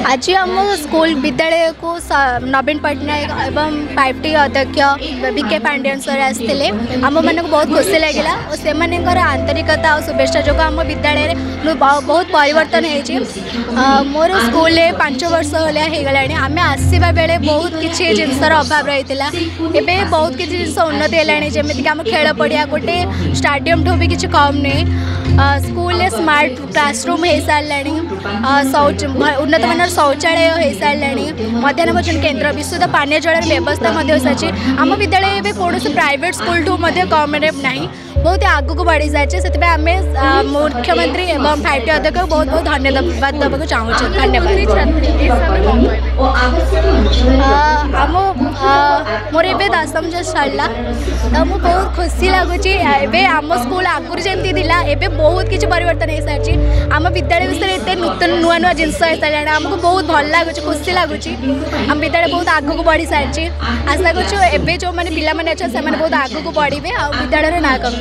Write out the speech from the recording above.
आज आम स्कूल विद्यालय को नवीन पट्टनायक एवं 5T अध्यक्ष बीके पांड्यन सर आसते आम मन को बहुत खुशी लगे और से आंतरिकता और शुभेच्छा जो आम विद्यालय बहुत परिवर्तन हो मोर स्कूल 5 वर्ष होगा आम आसवा बेले बहुत किसी जिनसर अभाव रही है बहुत किसी जिन उन्नति है जमीक आम खेल पड़िया गोटे स्टाडियम ठू भी किसी कम नहीं स्कूल स्मार्ट क्लासरूम हो सारे उन्नत मान शौचालय हो सारे मध्याह्न भोजन केन्द्र विशुद्ध पानीय जल व्यवस्था हो सारी आम विद्यालय कौन प्राइवेट स्कूल ठू कम ना बहुत आग को बढ़ी सारी से आम मुख्यमंत्री एवं 5T अध्यक्ष बहुत बहुत धन्यवाद देवाक चाहूँ। आम मोर ए 10वीं जस्ट सरला तो मुझे बहुत खुशी लगुच आम स्कूल आगुरी जमी थी एवं बहुत किसी परिवर्तन हो सारी आम विद्यालय विषय एत नूतन नुआ नुआ जिनस हो सारे आमको बहुत भल लगुच खुशी लगुच आम विद्यालय बहुत आग को बढ़ी सारी आशा करूँ जो मैंने पिला अच्छा से बहुत आग को बढ़े आ विद्यालय ना कम।